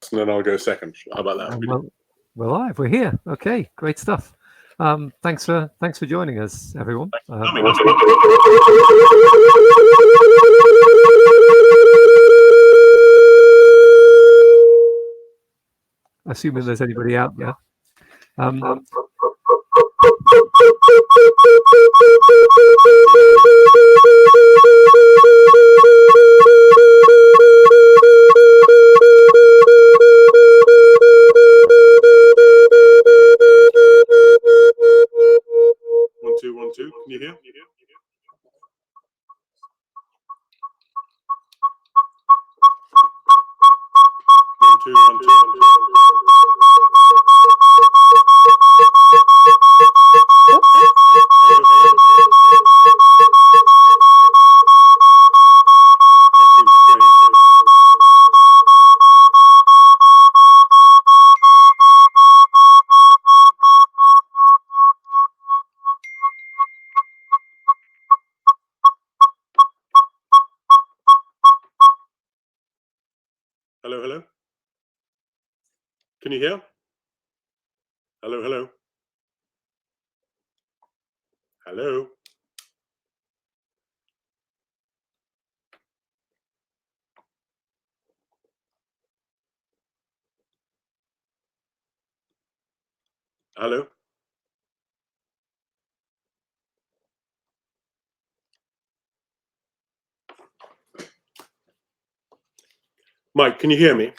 first, and then I'll go second. How about that? We're live. We're here. Okay, great stuff. Thanks for joining us, everyone. Assuming there's anybody out there. One, two. Can you hear? One, two. Hello. Can you hear? Hello. Hello. Mike, can you hear me?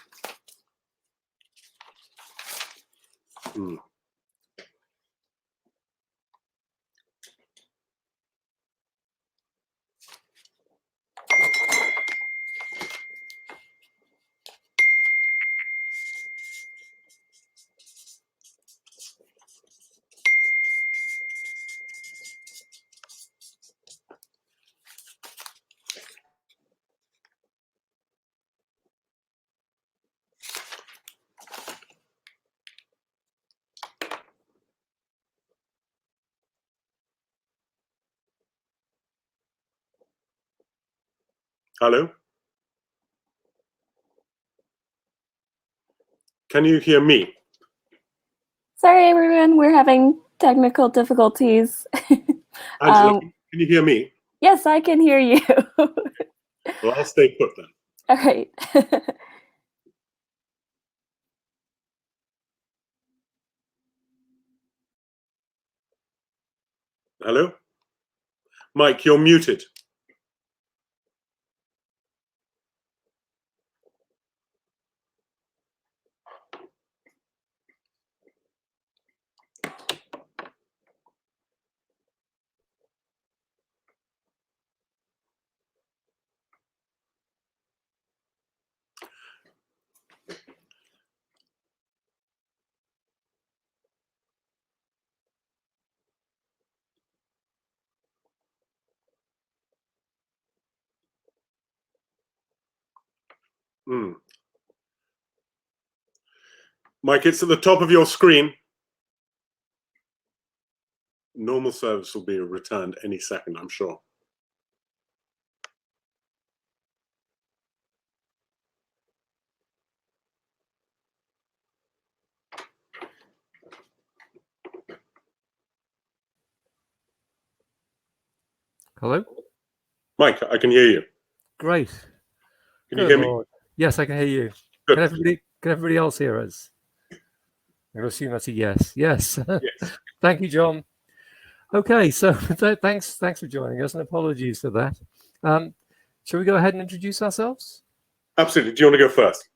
Hello? Can you hear me? Sorry, everyone. We're having technical difficulties. Angela, can you hear me? Yes, I can hear you. Well, I'll stay put then. All right. Hello? Mike, you're muted. Mike, it's at the top of your screen. Normal service will be returned any second, I'm sure. Hello? Mike, I can hear you. Great. Can you hear me? Yes, I can hear you. Good. Can everybody else hear us? I'm going to assume that's a yes. Yes. Yes. Thank you, John. Okay, so thanks for joining us, and apologies for that. Shall we go ahead and introduce ourselves? Absolutely. Do you want to go first?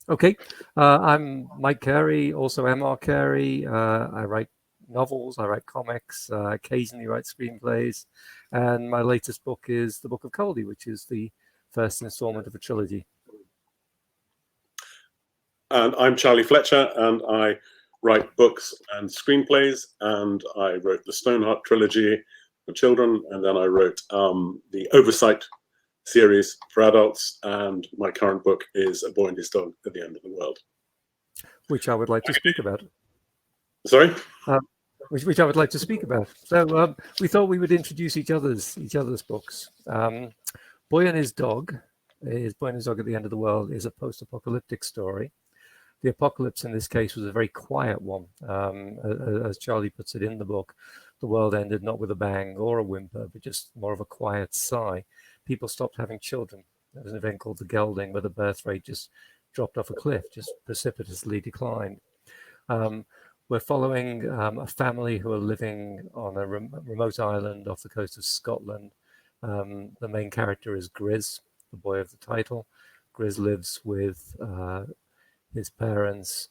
Okay. I'm Mike Carey, also M.R. Carey. I write novels, I write comics, occasionally write screenplays, and my latest book is The Book of Coldy, which is the first installment of a trilogy. And I'm Charlie Fletcher, and I write books and screenplays, and I wrote the Stoneheart trilogy for children, and then I wrote the Oversight series for adults, and my current book is A Boy and His Dog at the End of the World, which I would like to speak about. Sorry? Which I would like to speak about. So we thought we would introduce each other's books. Boy and His Dog at the End of the World is a post-apocalyptic story. The apocalypse in this case was a very quiet one. As Charlie puts it in the book, the world ended not with a bang or a whimper, but just more of a quiet sigh. People stopped having children. There was an event called the Gelding, where the birth rate just dropped off a cliff, just precipitously declined. We're following a family who are living on a remote island off the coast of Scotland. The main character is Grizz, the boy of the title. Grizz lives with his parents,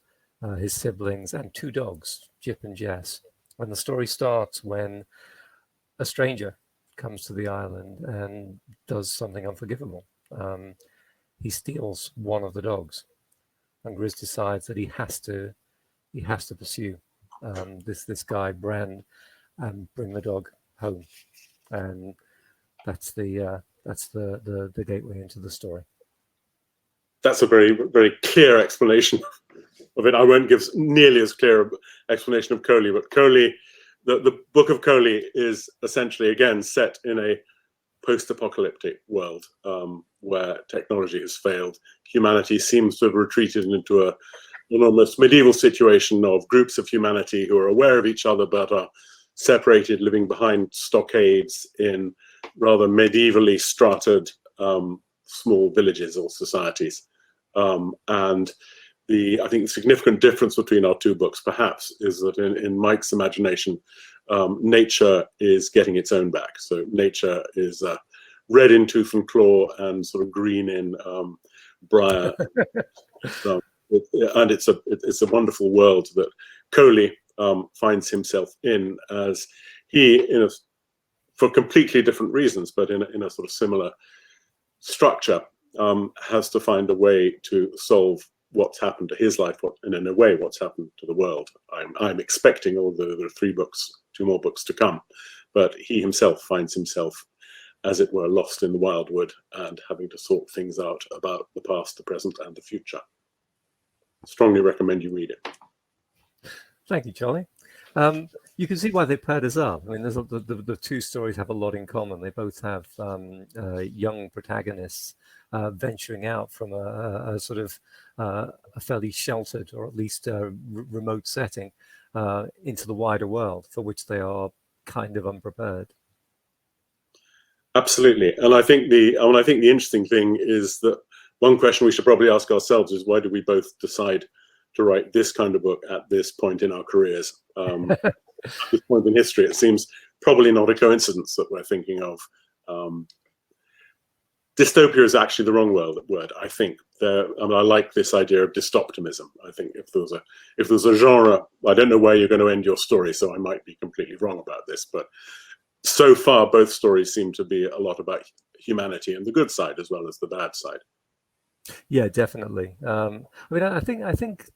his siblings, and 2 dogs, Jip and Jess. And the story starts when a stranger comes to the island and does something unforgivable. He steals one of the dogs, and Grizz decides that he has to pursue this guy Brand and bring the dog home, and that's the gateway into the story. That's a very, very clear explanation of it. I won't give nearly as clear an explanation of Coley, but Coley, the Book of Coley is essentially, again, set in a post-apocalyptic world where technology has failed. Humanity seems to have retreated into an almost medieval situation of groups of humanity who are aware of each other but are separated, living behind stockades in rather medievally strated small villages or societies. And I think the significant difference between our 2 books, perhaps, is that in Mike's imagination, nature is getting its own back. So nature is red in tooth and claw and sort of green in briar. And it's a wonderful world that Coley finds himself in, as he, for completely different reasons, but in a sort of similar structure, has to find a way to solve what's happened to his life, and in a way what's happened to the world. I'm expecting, although there are 3 books, 2 more books to come, but he himself finds himself, as it were, lost in the wildwood and having to sort things out about the past, the present, and the future. Strongly recommend you read it. Thank you, Charlie. You can see why they paired us up. I mean, the 2 stories have a lot in common. They both have young protagonists venturing out from a sort of a fairly sheltered, or at least remote setting, into the wider world, for which they are kind of unprepared. Absolutely, and I think the interesting thing is that one question we should probably ask ourselves is, why do we both decide to write this kind of book at this point in our careers? At this point in history, it seems probably not a coincidence that we're thinking of. Dystopia is actually the wrong word. I think I like this idea of dystoptimism. I think if there's a genre, I don't know where you're going to end your story, so I might be completely wrong about this, but so far both stories seem to be a lot about humanity and the good side as well as the bad side. Yeah, definitely. I mean, I think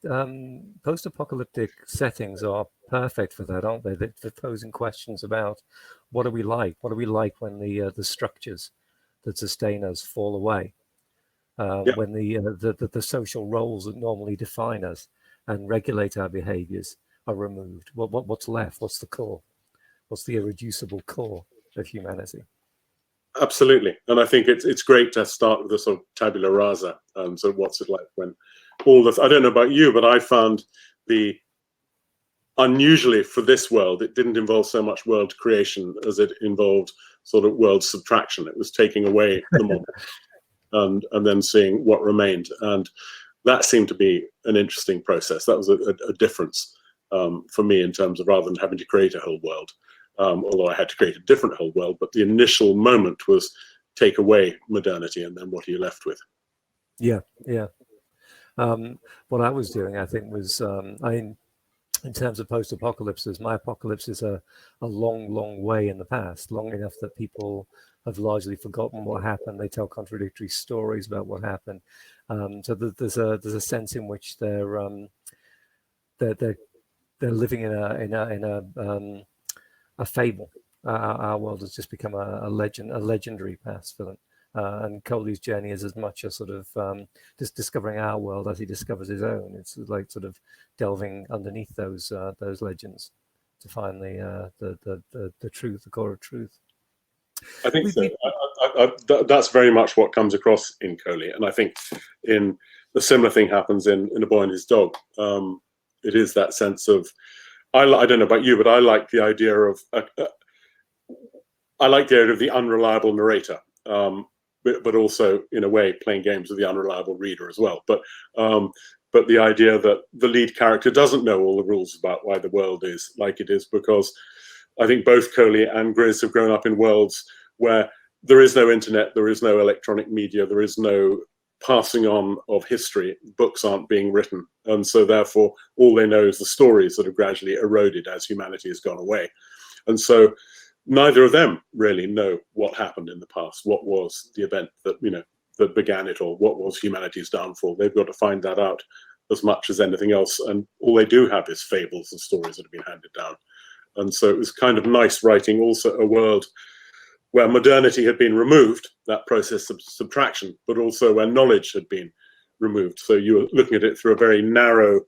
post-apocalyptic settings are perfect for that, aren't they? They're posing questions about what are we like? What are we like when the structures that sustain us fall away? When the social roles that normally define us and regulate our behaviors are removed. What's left? What's the core? What's the irreducible core of humanity? Absolutely, and I think it's great to start with a sort of tabula rasa. So what's it like when all this? I don't know about you, but I found unusually for this world, it didn't involve so much world creation as it involved sort of world subtraction. It was taking away the model and then seeing what remained, and that seemed to be an interesting process. That was a difference for me in terms of, rather than having to create a whole world. Although I had to create a different whole world, but the initial moment was take away modernity, and then what are you left with? Yeah. What I was doing, I think, was in terms of post-apocalypses, my apocalypse is a long way in the past, long enough that people have largely forgotten what happened. They tell contradictory stories about what happened. So there's a sense in which they're living in a fable. Our world has just become a legendary past for them. And Coley's journey is as much a sort of just discovering our world as he discovers his own. It's like sort of delving underneath those legends to find the truth, the core of truth. I think so. That's very much what comes across in Coley, and I think in a similar thing happens in A Boy and His Dog. It is that sense of, I don't know about you, but I like the idea of the unreliable narrator, but also in a way playing games with the unreliable reader as well. But the idea that the lead character doesn't know all the rules about why the world is like it is, because I think both Coley and Grizz have grown up in worlds where there is no internet, there is no electronic media, there is no passing on of history. Books aren't being written, and so therefore all they know is the stories that have gradually eroded as humanity has gone away. And so neither of them really know what happened in the past, what was the event that that began it all, what was humanity's downfall. They've got to find that out as much as anything else, and all they do have is fables and stories that have been handed down. And so it was kind of nice writing also a world where modernity had been removed, that process of subtraction, but also where knowledge had been removed. So you were looking at it through a very narrow,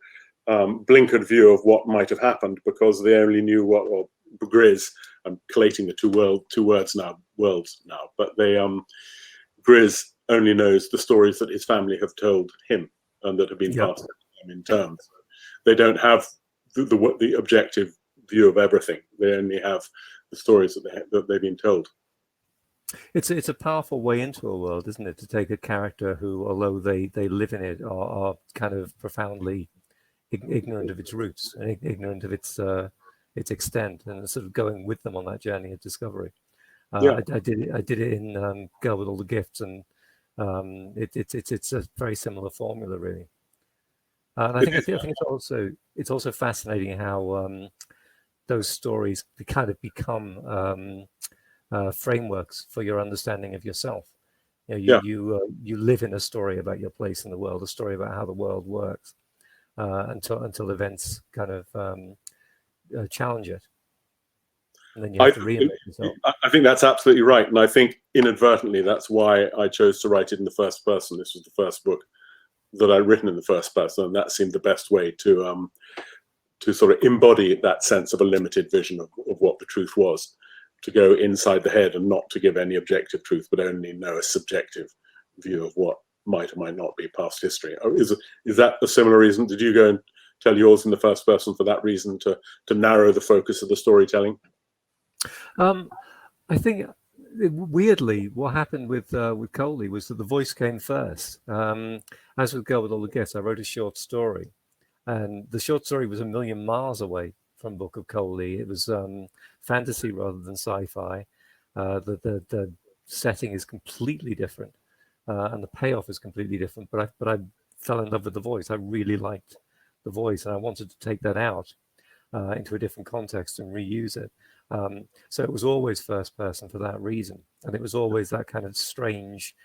blinkered view of what might have happened, because they only knew what, or Grizz, I'm collating the two words now, worlds now, but Grizz only knows the stories that his family have told him and that have been passed to him in turn. They don't have the objective view of everything. They only have the stories that they've been told. It's a powerful way into a world, isn't it? To take a character who, although they live in it, are kind of profoundly ignorant of its roots and ignorant of its extent, and sort of going with them on that journey of discovery. I did it in Girl with All the Gifts, and it's a very similar formula, really. And I think it's also fascinating how those stories kind of become frameworks for your understanding of yourself. You live in a story about your place in the world, a story about how the world works, until events kind of challenge it, and then you have to reinvent yourself. I think that's absolutely right, and I think inadvertently that's why I chose to write it in the first person. This was the first book that I'd written in the first person, and that seemed the best way to sort of embody that sense of a limited vision of what the truth was, to go inside the head and not to give any objective truth, but only know a subjective view of what might or might not be past history. Is that a similar reason? Did you go and tell yours in the first person for that reason, to narrow the focus of the storytelling? I think weirdly, what happened with Coley was that the voice came first. As with Girl with All the Gifts, I wrote a short story, and the short story was a million miles away from Book of Coley. It was fantasy rather than sci-fi. The setting is completely different, and the payoff is completely different. But I fell in love with the voice. I really liked the voice, and I wanted to take that out into a different context and reuse it. So it was always first person for that reason, and it was always that kind of strange,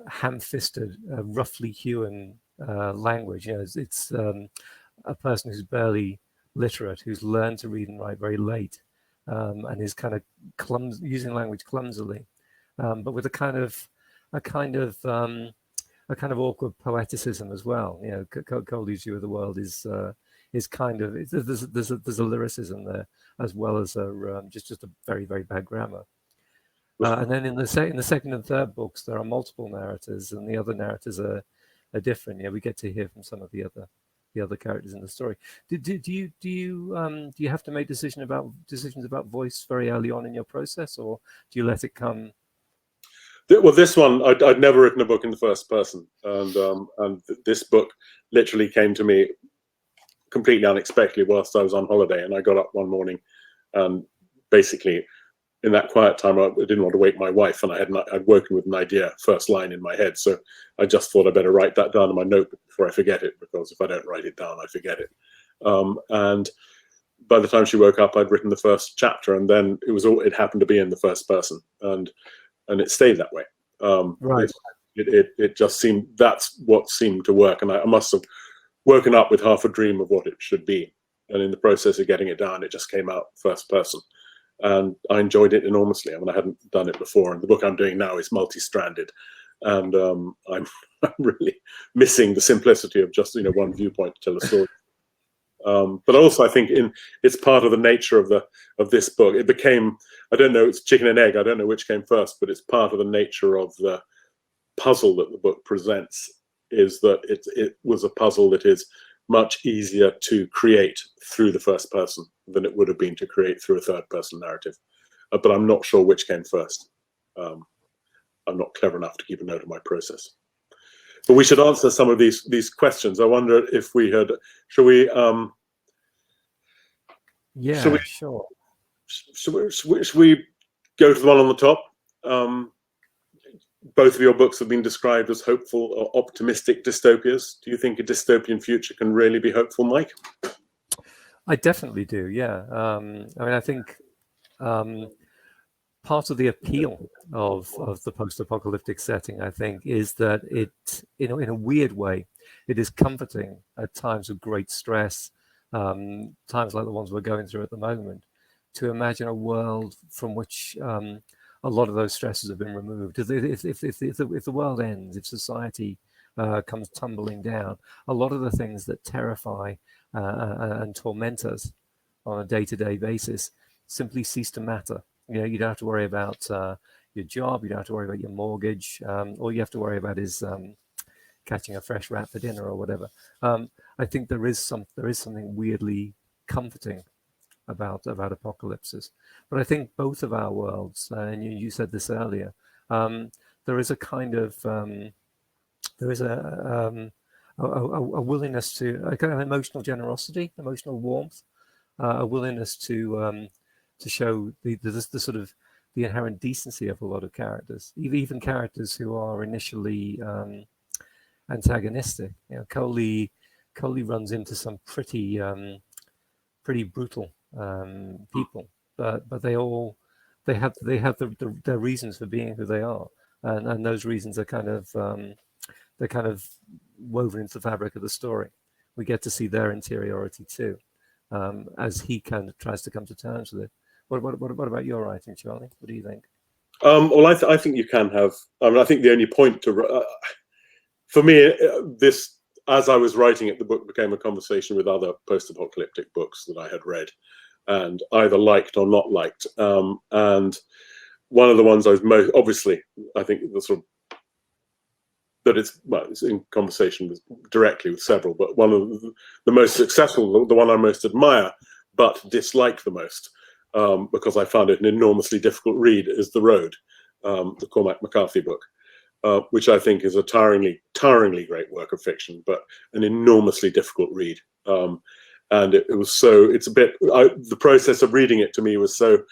ham-fisted, roughly hewn language. It's a person who's barely literate, who's learned to read and write very late, and is kind of using language clumsily, but with a kind of awkward poeticism as well. Coley's view of the world is kind of, there's a lyricism there, as well as just a very, very bad grammar. And then in the second and third books, there are multiple narrators, and the other narrators are different. We get to hear from some of the other characters in the story. Do you have to make decisions about voice very early on in your process, or do you let it come? Well, this one, I'd never written a book in the first person, and this book literally came to me completely unexpectedly whilst I was on holiday, and I got up one morning, and basically in that quiet time I didn't want to wake my wife, and I'd woken with an idea, first line in my head, so I just thought I better write that down in my notebook before I forget it, because if I don't write it down I forget it. And by the time she woke up, I'd written the first chapter, and then it happened to be in the first person, and it stayed that way. Right. It just seemed, that's what seemed to work, and I must have woken up with half a dream of what it should be, and in the process of getting it down, it just came out first person, and I enjoyed it enormously. I mean, I hadn't done it before, and the book I'm doing now is multi-stranded, and I'm really missing the simplicity of just one viewpoint to tell a story. But also, I think it's part of the nature of this book. It became, I don't know, it's chicken and egg. I don't know which came first, but it's part of the nature of puzzle that the book presents is that it was a puzzle that is much easier to create through the first person than it would have been to create through a third person narrative. But I'm not sure which came first. I'm not clever enough to keep a note of my process. But we should answer some of these questions. I wonder if we had, should we? Yeah, should we, sure. Should we go to the one on the top? Both of your books have been described as hopeful or optimistic dystopias. Do you think a dystopian future can really be hopeful, Mike? I definitely do, yeah. I mean, I think part of the appeal of the post-apocalyptic setting, I think, is that it, in a weird way, it is comforting at times of great stress, times like the ones we're going through at the moment, to imagine a world from which a lot of those stresses have been removed. If the world ends, if society comes tumbling down, a lot of the things that terrify and torment us on a day-to-day basis simply cease to matter. You know, you don't have to worry about your job, you don't have to worry about your mortgage. All you have to worry about is catching a fresh rat for dinner or whatever. I think there is something weirdly comforting about apocalypses. But I think both of our worlds, and you said this earlier, there is a kind of there is a willingness to a kind of emotional generosity, emotional warmth, a willingness to show the sort of the inherent decency of a lot of characters, even characters who are initially antagonistic. You know, Coley runs into some pretty brutal people, but they have their reasons for being who they are, and those reasons are kind of woven into the fabric of the story. We get to see their interiority too, as he kind of tries to come to terms with it. What about your writing, Charlie? What do you think? Well, I think you can have. I mean, I think the only point to for me, this, as I was writing it, the book became a conversation with other post-apocalyptic books that I had read and either liked or not liked. And one of the ones I was most, obviously, I think the sort of, that it's in conversation directly with several, but one of the most successful, the one I most admire, but dislike the most, because I found it an enormously difficult read, is The Road, the Cormac McCarthy book. Which I think is a tiringly great work of fiction, but an enormously difficult read. And it was so, it's a bit, the process of reading it to me was so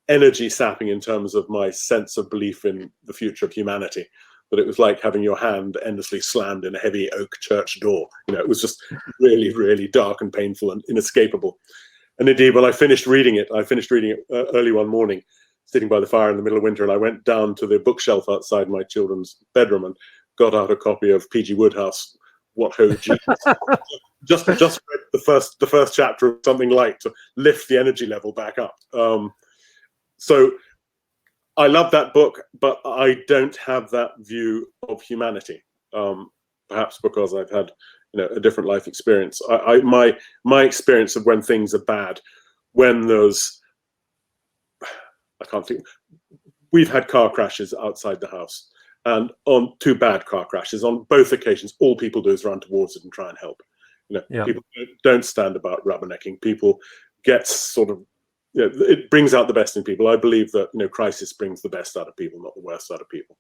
energy sapping in terms of my sense of belief in the future of humanity, that it was like having your hand endlessly slammed in a heavy oak church door. You know, it was just really, really dark and painful and inescapable. And indeed, when I finished reading it early one morning, sitting by the fire in the middle of winter, and I went down to the bookshelf outside my children's bedroom and got out a copy of P.G. Wodehouse, What Ho Jesus. just read the first chapter of something light to lift the energy level back up. So I love that book, but I don't have that view of humanity. Perhaps because I've had, a different life experience. My experience of when things are bad, when there's, I can't think. We've had car crashes outside the house, and on 2 bad car crashes. On both occasions, all people do is run towards it and try and help. People don't stand about rubbernecking. People get sort of, it brings out the best in people. I believe that crisis brings the best out of people, not the worst out of people.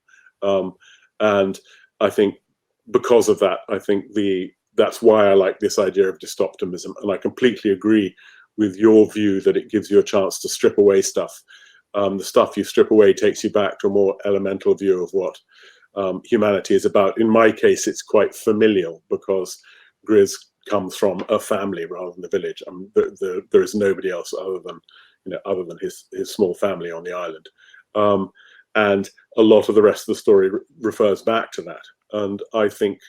And I think because of that, I think that's why I like this idea of dystoptimism, and I completely agree with your view that it gives you a chance to strip away stuff. The stuff you strip away takes you back to a more elemental view of what humanity is about. In my case, it's quite familial because Grizz comes from a family rather than a village. There is nobody else other than his small family on the island, and a lot of the rest of the story refers back to that. And I think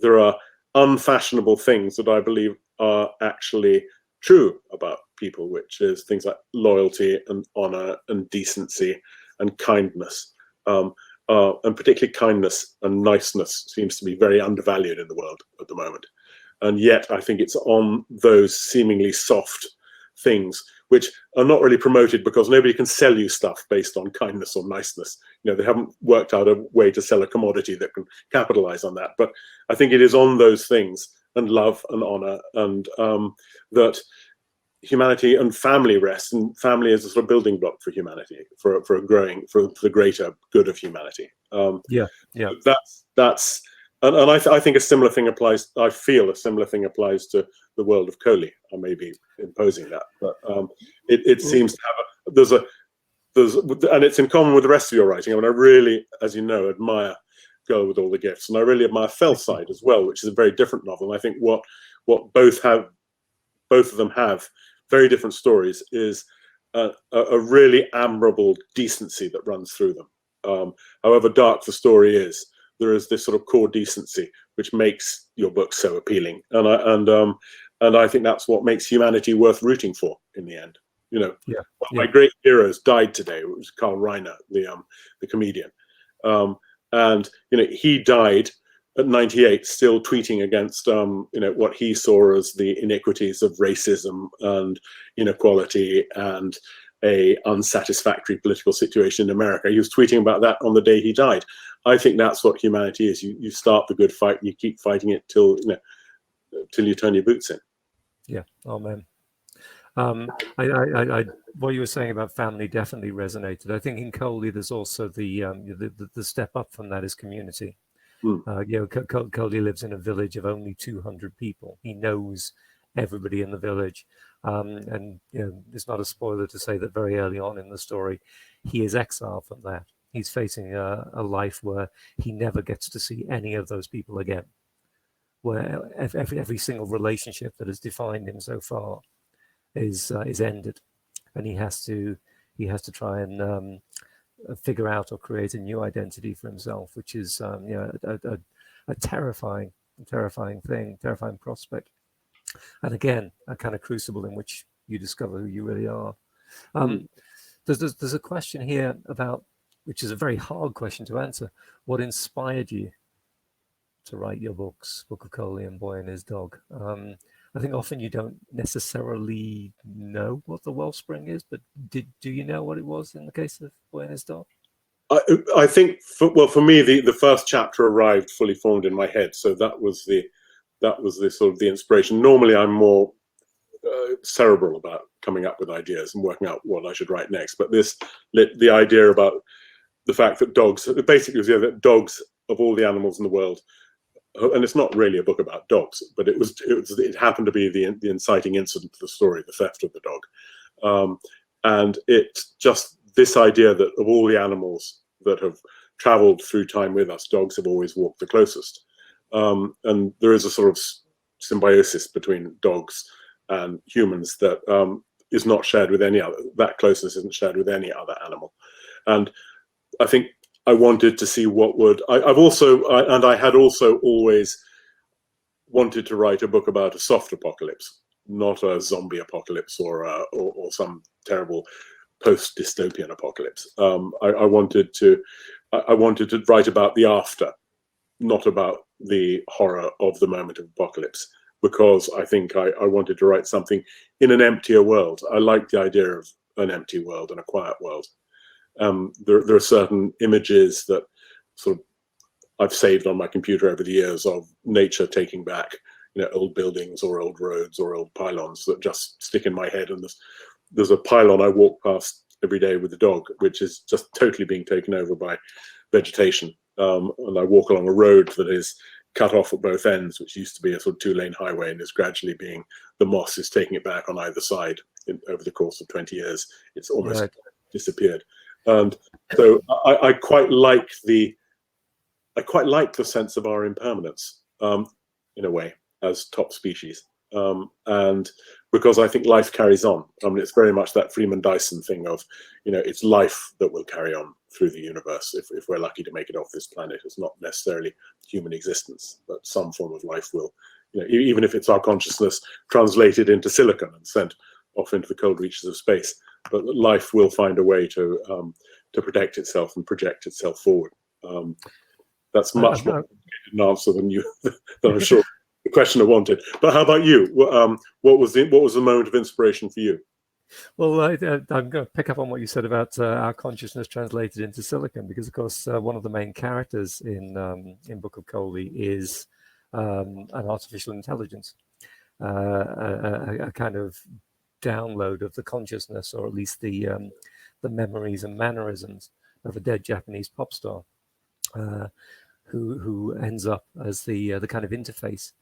there are unfashionable things that I believe are actually true about people, which is things like loyalty and honor and decency and kindness, and particularly kindness and niceness seems to be very undervalued in the world at the moment. And yet I think it's on those seemingly soft things which are not really promoted because nobody can sell you stuff based on kindness or niceness. You know, they haven't worked out a way to sell a commodity that can capitalize on that. But I think it is on those things, and love and honor, and that humanity and family rest, and family is a sort of building block for humanity, for the greater good of humanity. Yeah. That's and I think a similar thing applies. I feel a similar thing applies to the world of Coley. I may be imposing that, but it seems to have there's and it's in common with the rest of your writing. I mean, I really, as you know, admire Girl with All the Gifts, and I really admire Fellside as well, which is a very different novel. And I think what both of them have very different stories is a really admirable decency that runs through them. However dark the story is, there is this sort of core decency which makes your book so appealing, and I think that's what makes humanity worth rooting for in the end. You know, one of my great heroes died today. It was Carl Reiner, the comedian, and you know, he died at 98, still tweeting against you know, what he saw as the iniquities of racism and inequality and a unsatisfactory political situation in America. He was tweeting about that on the day he died. I think that's what humanity is. You start the good fight and you keep fighting it till you turn your boots in. Yeah. Amen. What you were saying about family definitely resonated. I think in Coley there's also the step up from that is community. You know, Coley lives in a village of only 200 people. He knows everybody in the village, and you know, it's not a spoiler to say that very early on in the story, he is exiled from that. He's facing a life where he never gets to see any of those people again, where every single relationship that has defined him so far is ended, and he has to try and figure out or create a new identity for himself, which is you know, a terrifying thing, terrifying prospect, and again a kind of crucible in which you discover who you really are. There's a question here about, which is a very hard question to answer, what inspired you to write your books, Book of Coley and Boy and His Dog? I think often you don't necessarily know what the wellspring is, but do you know what it was in the case of Boy and His Dog? I think, for me, the first chapter arrived fully formed in my head, so that was the sort of the inspiration. Normally, I'm more cerebral about coming up with ideas and working out what I should write next. But the idea about the fact that dogs, basically, was that dogs, of all the animals in the world, and it's not really a book about dogs, but it happened to be the inciting incident to the story, the theft of the dog, and it's just this idea that of all the animals that have traveled through time with us, dogs have always walked the closest, and there is a sort of symbiosis between dogs and humans that is not shared with any other. That closeness isn't shared with any other animal, and I think I wanted to see what would. I had also always wanted to write a book about a soft apocalypse, not a zombie apocalypse or some terrible post-dystopian apocalypse. I wanted to write about the after, not about the horror of the moment of apocalypse, because I think I wanted to write something in an emptier world. I like the idea of an empty world and a quiet world. There are certain images that sort of I've saved on my computer over the years of nature taking back, you know, old buildings or old roads or old pylons that just stick in my head. And there's a pylon I walk past every day with the dog, which is just totally being taken over by vegetation. And I walk along a road that is cut off at both ends, which used to be a sort of 2-lane highway and is gradually the moss is taking it back on either side over the course of 20 years. It's almost disappeared. And so I quite like the sense of our impermanence in a way as top species, and because I think life carries on. I mean, it's very much that Freeman Dyson thing of, you know, it's life that will carry on through the universe if we're lucky to make it off this planet. It's not necessarily human existence, but some form of life will, you know, even if it's our consciousness translated into silicon and sent off into the cold reaches of space. But life will find a way to protect itself and project itself forward. That's much more complicated an answer than I'm sure the question I wanted. But how about you? What was the moment of inspiration for you? Well, I'm going to pick up on what you said about our consciousness translated into silicon, because, of course, one of the main characters in Book of Coley is an artificial intelligence, a kind of download of the consciousness, or at least the memories and mannerisms of a dead Japanese pop star, who ends up as the kind of interface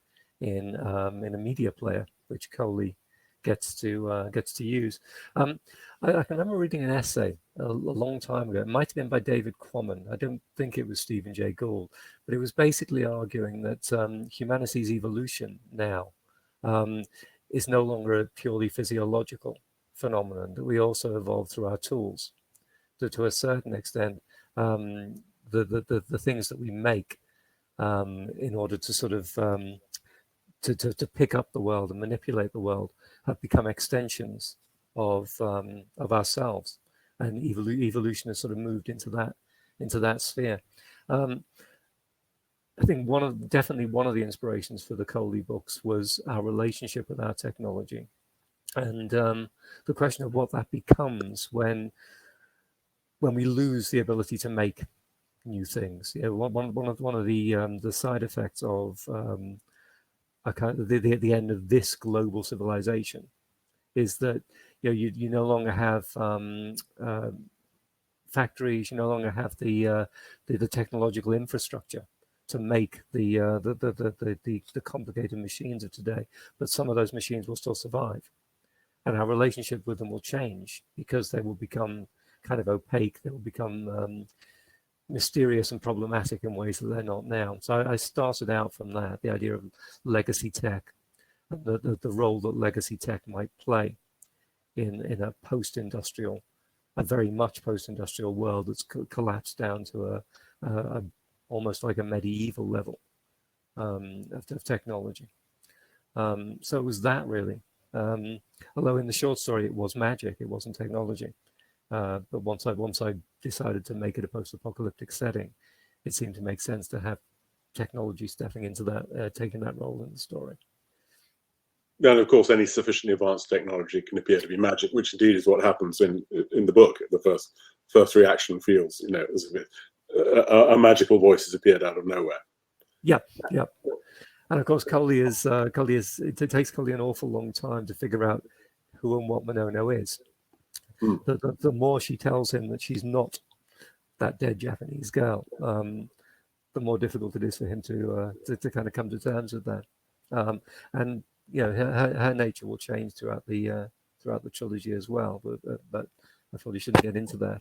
in a media player, which Coley gets to use. I can remember reading an essay a long time ago. It might have been by David Quammen. I don't think it was Stephen Jay Gould, but it was basically arguing that humanity's evolution now is no longer a purely physiological phenomenon, that we also evolve through our tools. To a certain extent, the things that we make in order to sort of to pick up the world and manipulate the world have become extensions of ourselves, and evolution has sort of moved into that sphere. I think definitely one of the inspirations for the Coley books was our relationship with our technology, and the question of what that becomes when we lose the ability to make new things. One of the side effects of the end of this global civilization is that you no longer have factories, you no longer have the technological infrastructure to make the complicated machines of today, but some of those machines will still survive, and our relationship with them will change because they will become kind of opaque. They will become mysterious and problematic in ways that they're not now. So I started out from that, the idea of legacy tech, and the role that legacy tech might play in a post-industrial, a very much post-industrial world that's collapsed down to a almost like a medieval level of technology. So it was that, really. Although in the short story it was magic, it wasn't technology. But once I decided to make it a post-apocalyptic setting, it seemed to make sense to have technology stepping into that, taking that role in the story. And of course, any sufficiently advanced technology can appear to be magic, which indeed is what happens in the book. The first reaction feels, as if a magical voice has appeared out of nowhere. Yeah. And of course, it takes Coley an awful long time to figure out who and what Monono is. The more she tells him that she's not that dead Japanese girl, the more difficult it is for him to kind of come to terms with that. And her nature will change throughout the trilogy as well. But I probably shouldn't get into that.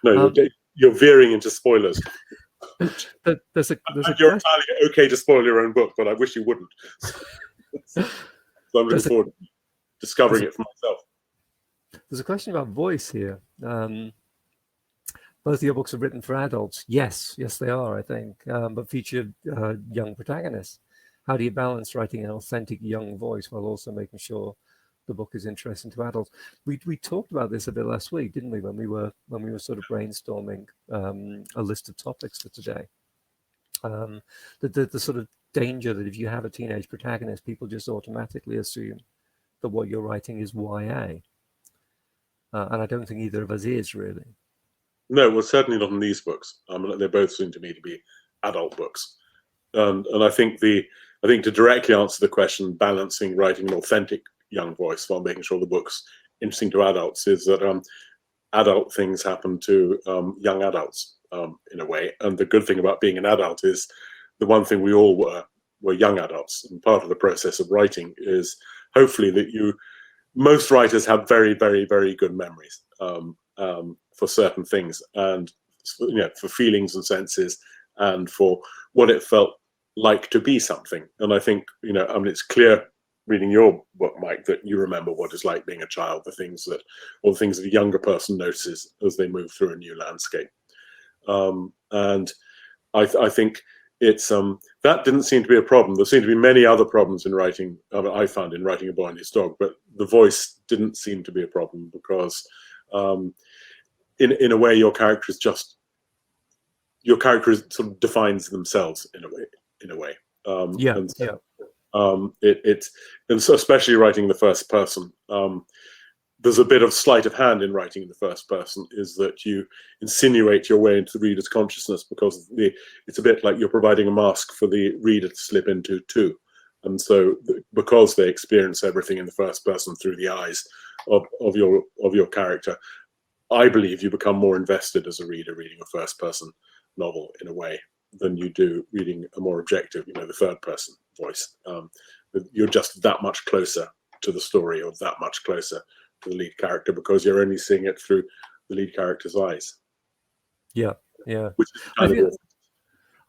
No, you're veering into spoilers. There's a you're entirely okay to spoil your own book, but I wish you wouldn't. So I'm looking forward to discovering it for myself. There's a question about voice here. Both of your books are written for adults. Yes, they are, I think, but feature young protagonists. How do you balance writing an authentic young voice while also making sure the book is interesting to adults? We talked about this a bit last week, didn't we, when we were sort of brainstorming a list of topics for today. The sort of danger that if you have a teenage protagonist, people just automatically assume that what you're writing is YA. And I don't think either of us is, really. No, well, certainly not in these books. They both seem to me to be adult books. And I think to directly answer the question, balancing writing an authentic young voice while making sure the book's interesting to adults, is that adult things happen to young adults in a way. And the good thing about being an adult is the one thing we all were young adults. And part of the process of writing is hopefully that most writers have very, very, very good memories for certain things, and for feelings and senses, and for what it felt like to be something. And I think it's clear reading your book, Mike, that you remember what it's like being a child, the things that a younger person notices as they move through a new landscape. And I think it's that didn't seem to be a problem. There seemed to be many other problems in writing. I found in writing A Boy and His Dog, but the voice didn't seem to be a problem because, in a way, your character sort of defines themselves in a way. And so especially writing in the first person. There's a bit of sleight of hand in writing in the first person, is that you insinuate your way into the reader's consciousness, because it's a bit like you're providing a mask for the reader to slip into too. And so because they experience everything in the first person through the eyes of your character, I believe you become more invested as a reader reading a first person novel in a way than you do reading a more objective, the third person voice. You're just that much closer to the story, or that much closer to the lead character, because you're only seeing it through the lead character's eyes. Yeah. Which is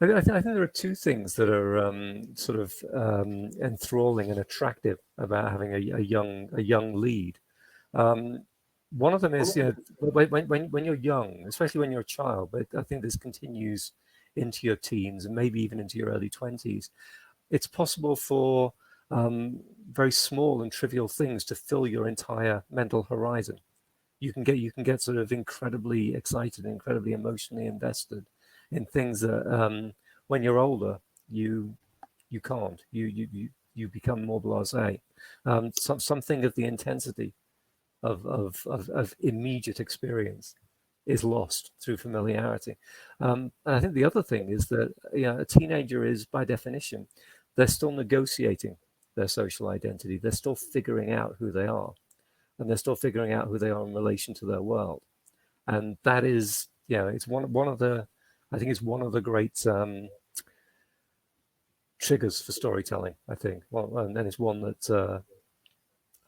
I think there are two things that are sort of enthralling and attractive about having a young lead. One of them is, when you're young, especially when you're a child, but I think this continues into your teens and maybe even into your early 20s. It's possible for very small and trivial things to fill your entire mental horizon. You can get sort of incredibly excited, incredibly emotionally invested in things that when you're older you can't. You become more blasé. Something of the intensity of immediate experience is lost through familiarity. And I think the other thing is that a teenager is, by definition, they're still negotiating their social identity. They're still figuring out who they are, and they're still figuring out who they are in relation to their world. And that is, it's one of the, I think it's one of the great triggers for storytelling, I think. Well, and then it's one that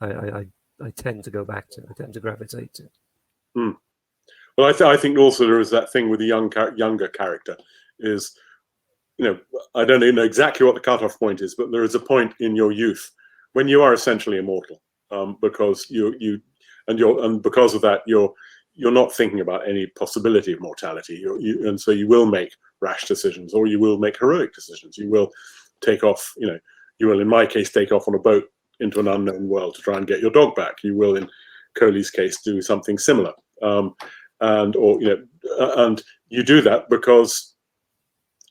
I tend to go back to. I tend to gravitate to. Well, I think also there is that thing with the younger character is, I don't know exactly what the cutoff point is, but there is a point in your youth when you are essentially immortal, because and because of that you're not thinking about any possibility of mortality, and so you will make rash decisions, or you will make heroic decisions. You will take off, you will, in my case, take off on a boat into an unknown world to try and get your dog back. You will, in Coley's case, do something similar, and you do that because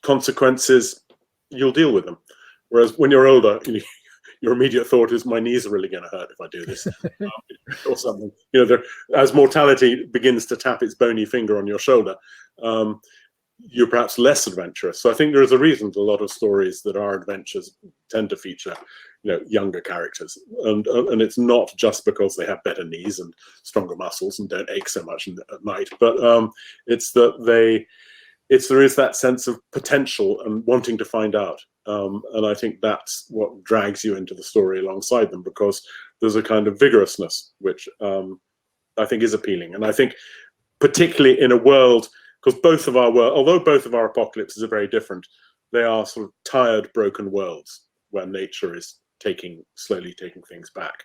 consequences, you'll deal with them. Whereas when you're older, your immediate thought is, my knees are really going to hurt if I do this, or something. As mortality begins to tap its bony finger on your shoulder, you're perhaps less adventurous. So I think there is a reason a lot of stories that are adventures tend to feature, younger characters, and it's not just because they have better knees and stronger muscles and don't ache so much at night, but it's that there is that sense of potential and wanting to find out, and I think that's what drags you into the story alongside them, because there's a kind of vigorousness which I think is appealing. And I think particularly in a world, because although both of our apocalypses are very different, they are sort of tired, broken worlds where nature is slowly taking things back.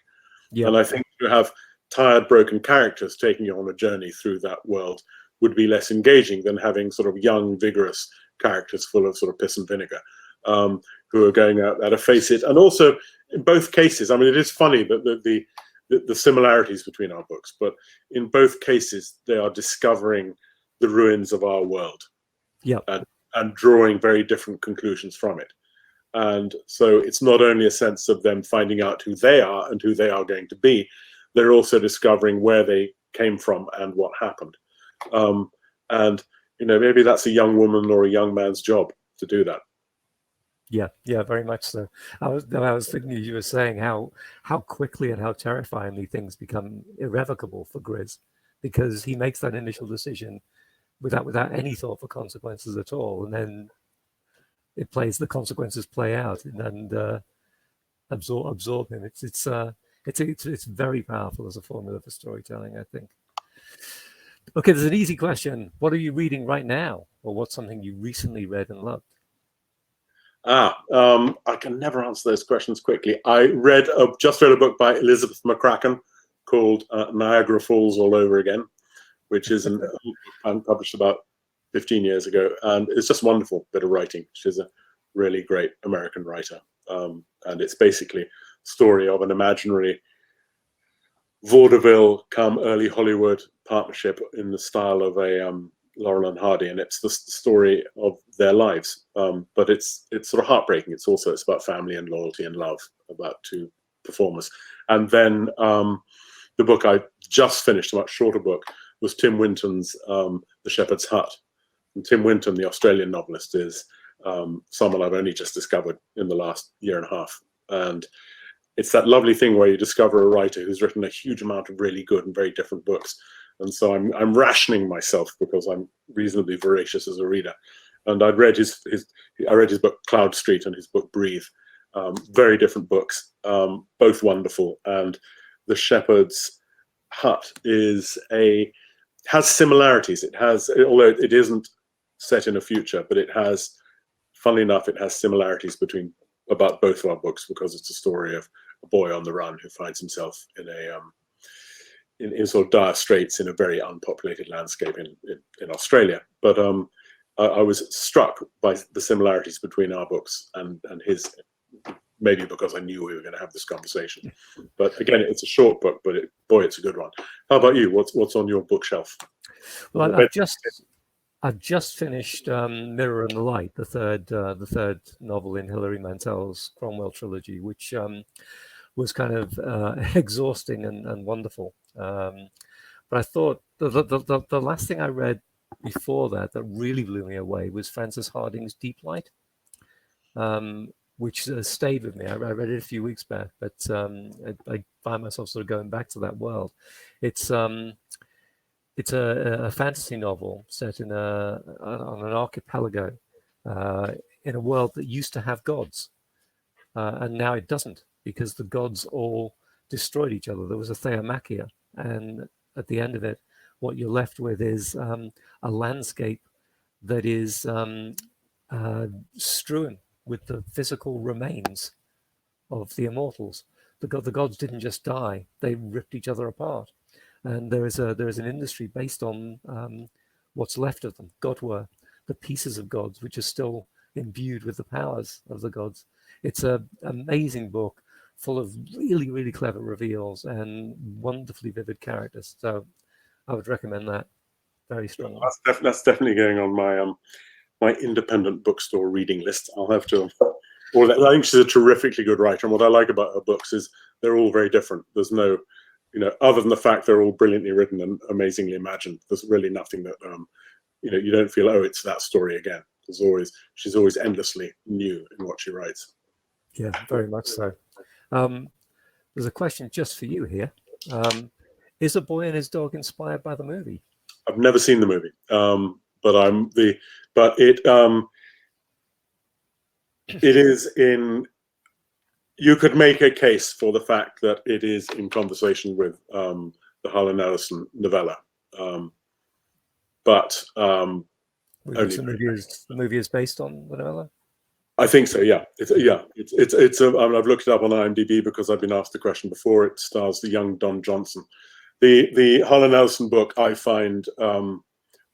Yeah. And I think to have tired, broken characters taking you on a journey through that world would be less engaging than having sort of young, vigorous characters full of sort of piss and vinegar, who are going out there to face it. And also, in both cases, I mean, it is funny that the similarities between our books, but in both cases, they are discovering the ruins of our world, and drawing very different conclusions from it. And so it's not only a sense of them finding out who they are and who they are going to be, they're also discovering where they came from and what happened. And maybe that's a young woman or a young man's job to do that. Yeah, very much so. I was thinking, you were saying how quickly and how terrifyingly things become irrevocable for Grizz, because he makes that initial decision without any thought for consequences at all, and then the consequences play out and absorb him. It's very powerful as a formula for storytelling, I think. Okay, there's an easy question. What are you reading right now, or what's something you recently read and loved? I can never answer those questions quickly. I just read a book by Elizabeth McCracken called Niagara Falls All Over Again, which is published about 15 years ago, and it's just a wonderful bit of writing. She's a really great American writer, and it's basically a story of an imaginary vaudeville come early Hollywood partnership in the style of a Laurel and Hardy, and it's the story of their lives. But it's sort of heartbreaking. It's about family and loyalty and love, about two performers. And then the book I just finished, a much shorter book, was Tim Winton's The Shepherd's Hut. And Tim Winton, the Australian novelist, is someone I've only just discovered in the last year and a half. And it's that lovely thing where you discover a writer who's written a huge amount of really good and very different books. And so I'm rationing myself because I'm reasonably voracious as a reader. And I read his book Cloud Street and his book Breathe. Very different books, both wonderful. And The Shepherd's Hut has similarities. It has, although it isn't set in a future, but it has, funnily enough, it has similarities about both of our books, because it's a story of a boy on the run who finds himself in sort of dire straits in a very unpopulated landscape in Australia. But I was struck by the similarities between our books and his, maybe because I knew we were going to have this conversation. But again, it's a short book, but it's a good one. How about you? What's on your bookshelf? Well, I've just finished Mirror and the Light, the third novel in Hilary Mantel's Cromwell trilogy, which was kind of exhausting and wonderful. But I thought the last thing I read before that really blew me away was Frances Hardinge's Deep Light, which stayed with me. I read it a few weeks back, but I find myself sort of going back to that world. It's a fantasy novel set on an archipelago in a world that used to have gods, and now it doesn't, because the gods all destroyed each other. There was a Theomachia, and at the end of it, what you're left with is a landscape that is strewn with the physical remains of the immortals. The gods didn't just die; they ripped each other apart. And there is an industry based on what's left of them, godware, the pieces of gods, which are still imbued with the powers of the gods. It's an amazing book, full of really, really clever reveals and wonderfully vivid characters. So I would recommend that very strongly. That's definitely going on my independent bookstore reading list. I'll have to. I think she's a terrifically good writer, and what I like about her books is they're all very different. There's no, other than the fact they're all brilliantly written and amazingly imagined, there's really nothing that, you don't feel, oh, it's that story again. She's always endlessly new in what she writes. Yeah, very much so. There's a question just for you here. Is A Boy and His Dog inspired by the movie? I've never seen the movie, it is in. You could make a case for the fact that it is in conversation with the Harlan Ellison novella, but the movie is based on the novella. I think so. Yeah, it's. I've looked it up on IMDb because I've been asked the question before. It stars the young Don Johnson. The Harlan Ellison book I find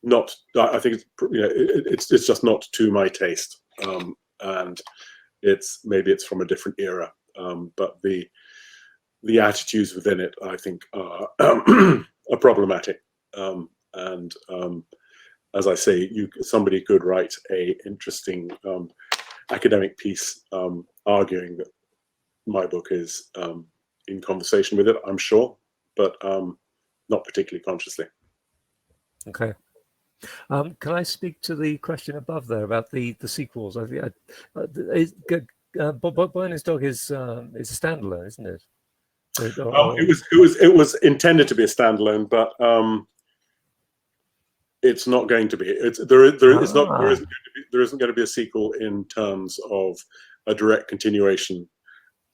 not. I think it's just not to my taste, and maybe it's from a different era, but the attitudes within it I think are problematic, and as I say, somebody could write a interesting academic piece arguing that my book is in conversation with it, I'm sure, but not particularly consciously. Okay. Can I speak to the question above there about the sequels? I think Boy and His Dog is a standalone, isn't it? It was intended to be a standalone, but it's not going to be. There isn't going to be a sequel in terms of a direct continuation,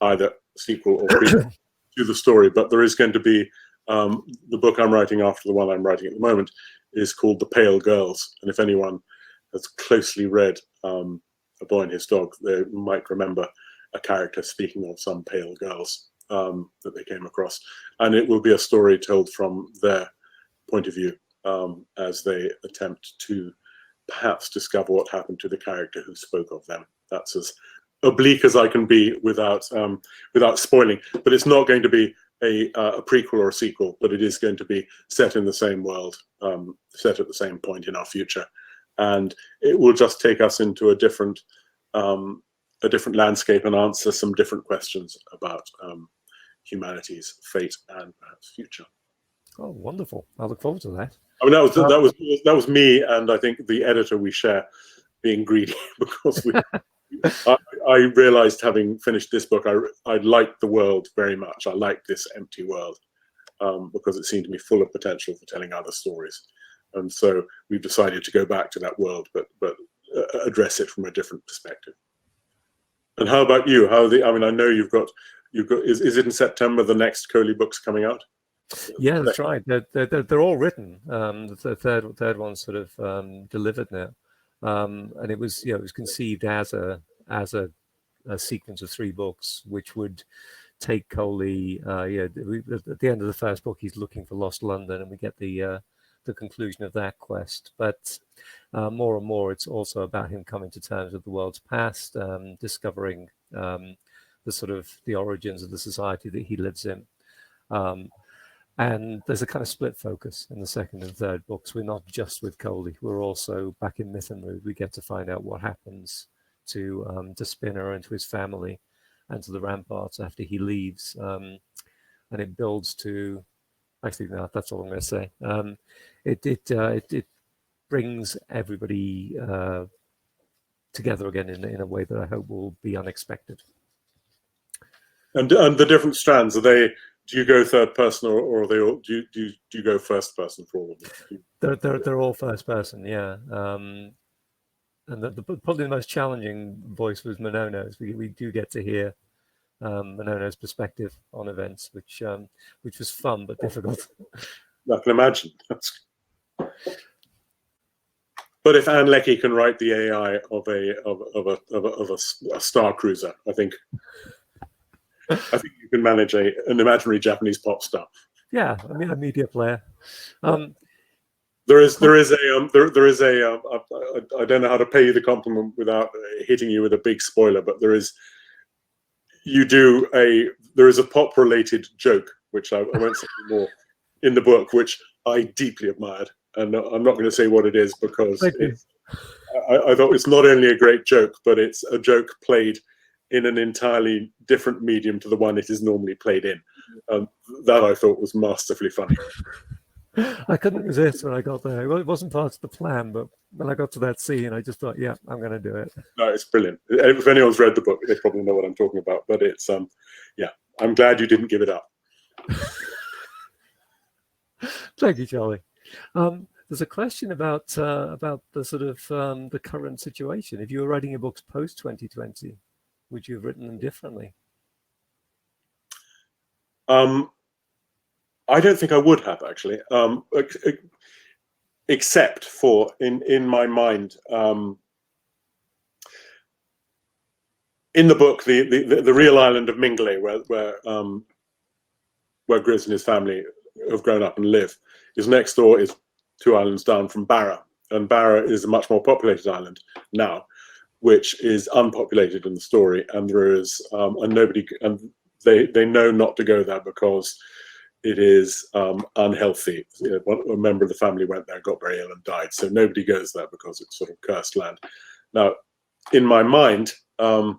either sequel or prequel to the story. But there is going to be the book I'm writing after the one I'm writing at the moment is called The Pale Girls, and if anyone has closely read A Boy and His Dog, they might remember a character speaking of some pale girls that they came across, and it will be a story told from their point of view as they attempt to perhaps discover what happened to the character who spoke of them. That's as oblique as I can be without spoiling, but it's not going to be a prequel or a sequel, but it is going to be set in the same world, set at the same point in our future, and it will just take us into a different landscape and answer some different questions about humanity's fate and perhaps future. Oh, wonderful! I look forward to that. I mean, that was me, and I think the editor we share being greedy because I realized, having finished this book, I liked the world very much. I liked this empty world because it seemed to me full of potential for telling other stories, and so we've decided to go back to that world, but address it from a different perspective. And how about you? I mean, I know you've got. Is it in September the next Coley book's coming out? Yeah, that's right. They're all written. The third one's sort of delivered now, and it was conceived as a sequence of 3 books, which would take Coley. At the end of the first book, he's looking for lost London, and we get the conclusion of that quest. But more and more, it's also about him coming to terms with the world's past, discovering the origins of the society that he lives in. And there's a kind of split focus in the second and third books. We're not just with Coley. We're also back in Myth and Mood. We get to find out what happens to Spinner and to his family and to the Ramparts after he leaves. And it builds to... Actually, no, that's all I'm going to say. It brings everybody together again in a way that I hope will be unexpected. And the different strands, are they... Do you go third person, or are they all, do you go first person for all of them? They're all first person, yeah. And probably the most challenging voice was Monono's. We do get to hear Monono's perspective on events, which was fun but difficult. I can imagine. But if Anne Leckie can write the AI of a Star Cruiser, I think you can manage an imaginary Japanese pop star. Yeah, I mean, a media player. There is a I don't know how to pay you the compliment without hitting you with a big spoiler, but there is a pop related joke, which I won't say more, in the book, which I deeply admired, and I'm not going to say what it is because I thought it's not only a great joke, but it's a joke played in an entirely different medium to the one it is normally played in. That I thought was masterfully funny. I couldn't resist when I got there. Well, it wasn't part of the plan, but when I got to that scene, I just thought, yeah, I'm going to do it. No, it's brilliant. If anyone's read the book, they probably know what I'm talking about. But it's, yeah, I'm glad you didn't give it up. Thank you, Charlie. There's a question about the sort of the current situation. If you were writing your books post 2020, would you have written them differently? I don't think I would have, actually, except for in my mind, in the book, the real island of Mingley, where Grizz and his family have grown up and live, is next door, is 2 islands down from Barra, and Barra is a much more populated island now, which is unpopulated in the story, and there is and they know not to go there because it is unhealthy. You know, a member of the family went there, got very ill and died, so nobody goes there because it's sort of cursed land. Now, in my mind, and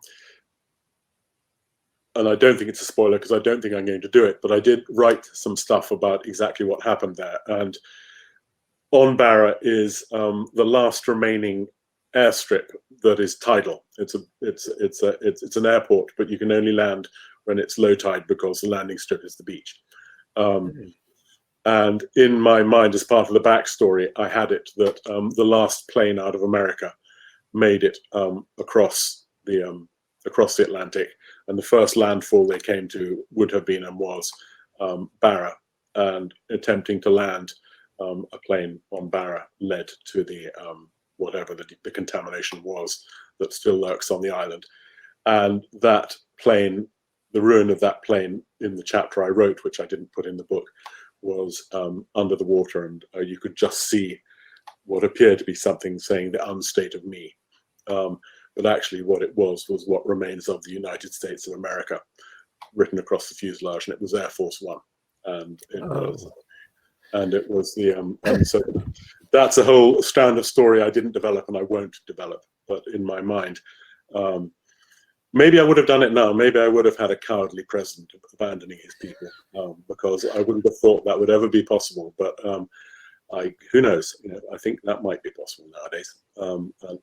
I don't think it's a spoiler because I don't think I'm going to do it, but I did write some stuff about exactly what happened there. And on Barra is the last remaining airstrip that is tidal. It's an airport, but you can only land when it's low tide because the landing strip is the beach. And in my mind, as part of the backstory, I had it that the last plane out of America made it across the Atlantic, and the first landfall they came to would have been and was Barra, and attempting to land a plane on Barra led to the whatever the contamination was that still lurks on the island. And that plane, the ruin of that plane in the chapter I wrote, which I didn't put in the book, was under the water, and you could just see what appeared to be something saying the unstate of me. But actually what it was what remains of the United States of America, written across the fuselage, and it was Air Force One, and it was the and so that's a whole strand of story I didn't develop and I won't develop, but in my mind. Maybe I would have done it now. Maybe I would have had a cowardly president abandoning his people, because I wouldn't have thought that would ever be possible. But who knows? I think that might be possible nowadays,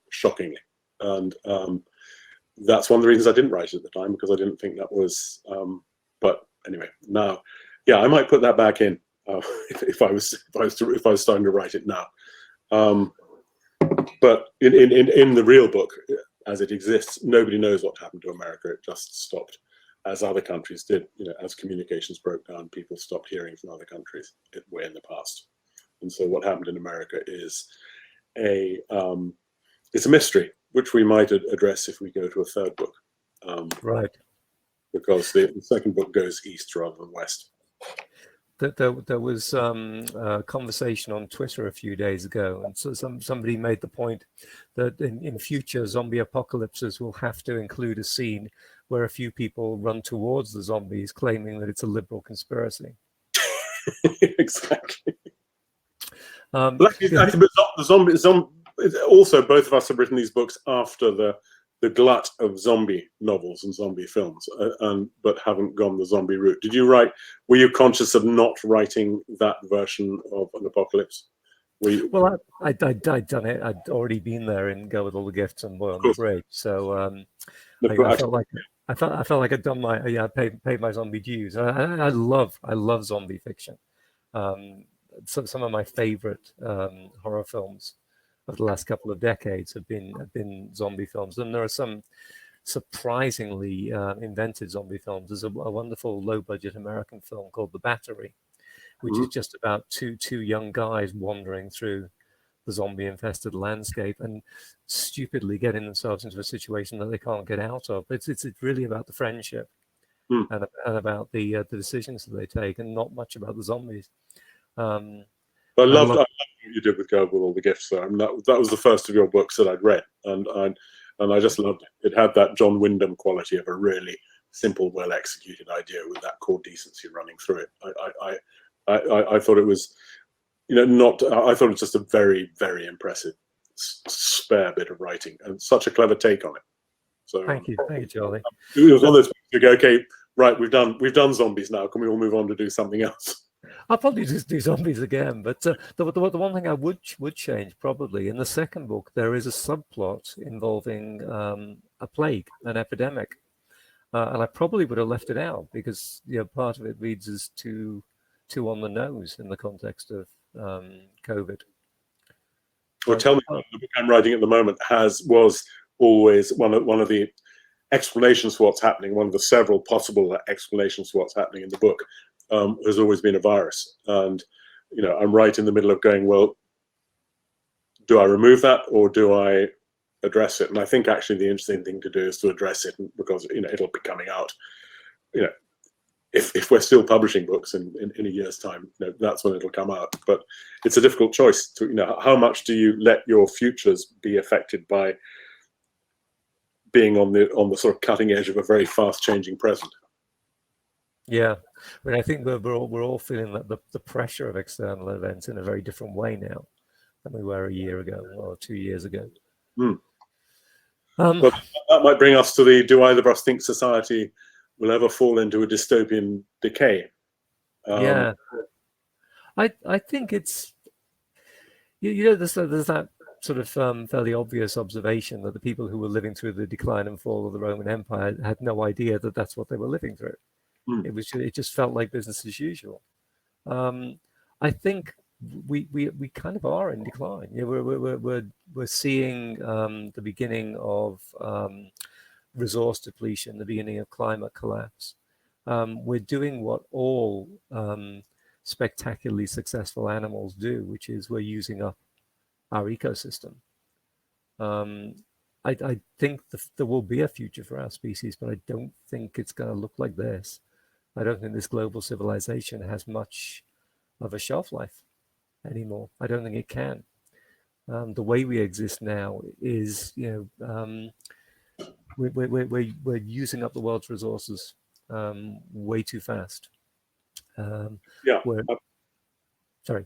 shockingly. And that's one of the reasons I didn't write it at the time, because I didn't think that was. But anyway, now, yeah, I might put that back in if I was starting to write it now. But in the real book, as it exists, nobody knows what happened to America. It just stopped, as other countries did. As communications broke down, people stopped hearing from other countries way in the past. And so what happened in America is it's a mystery, which we might address if we go to a third book. Right. Because the second book goes east rather than west. There was a conversation on Twitter a few days ago, and so somebody made the point that in future zombie apocalypses will have to include a scene where a few people run towards the zombies, claiming that it's a liberal conspiracy. Exactly. The zombie. Also, both of us have written these books after the glut of zombie novels and zombie films, but haven't gone the zombie route. Were you conscious of not writing that version of an apocalypse? Well, I'd done it. I'd already been there in Go With All the Gifts and Boy on the Bridge. So I felt like I'd done paid my zombie dues. I love zombie fiction. Some of my favorite horror films of the last couple of decades have been zombie films, and there are some surprisingly invented zombie films. There's a wonderful low-budget American film called The Battery, which is just about two young guys wandering through the zombie-infested landscape and stupidly getting themselves into a situation that they can't get out of. It's really about the friendship and about the decisions that they take, and not much about the zombies. I loved what you did with Go With All the Gifts. Though. I mean, that was the first of your books that I'd read, and I just loved it. It had that John Wyndham quality of a really simple, well-executed idea with that core decency running through it. I thought it was, I thought it was just a very, very impressive, spare bit of writing, and such a clever take on it. So thank you, Charlie. It was one of those things you go, okay, right, we've done zombies now. Can we all move on to do something else? I'll probably just do zombies again, but the one thing I would change probably in the second book, there is a subplot involving a plague, an epidemic, and I probably would have left it out because part of it reads as too on the nose in the context of COVID. Well, tell me, the book I'm writing at the moment was always one of the explanations for what's happening. One of the several possible explanations for what's happening in the book. Has always been a virus, and I'm right in the middle of going, well, do I remove that or do I address it? And I think actually the interesting thing to do is to address it, because it'll be coming out. If we're still publishing books in a year's time, that's when it'll come out. But it's a difficult choice to how much do you let your futures be affected by being on the sort of cutting edge of a very fast changing present. Yeah, I mean, I think we're all feeling that the pressure of external events in a very different way now than we were a year ago or 2 years ago. Well, that might bring us to do either of us think society will ever fall into a dystopian decay? Yeah, I think it's there's that sort of fairly obvious observation that the people who were living through the decline and fall of the Roman Empire had no idea that that's what they were living through. It just felt like business as usual. I think we kind of are in decline. We're seeing the beginning of resource depletion, the beginning of climate collapse. We're doing what all spectacularly successful animals do, which is we're using up our ecosystem. I think there will be a future for our species, but I don't think it's going to look like this. I don't think this global civilization has much of a shelf life anymore. I don't think it can. The way we exist now is, we're using up the world's resources way too fast. Yeah. Sorry.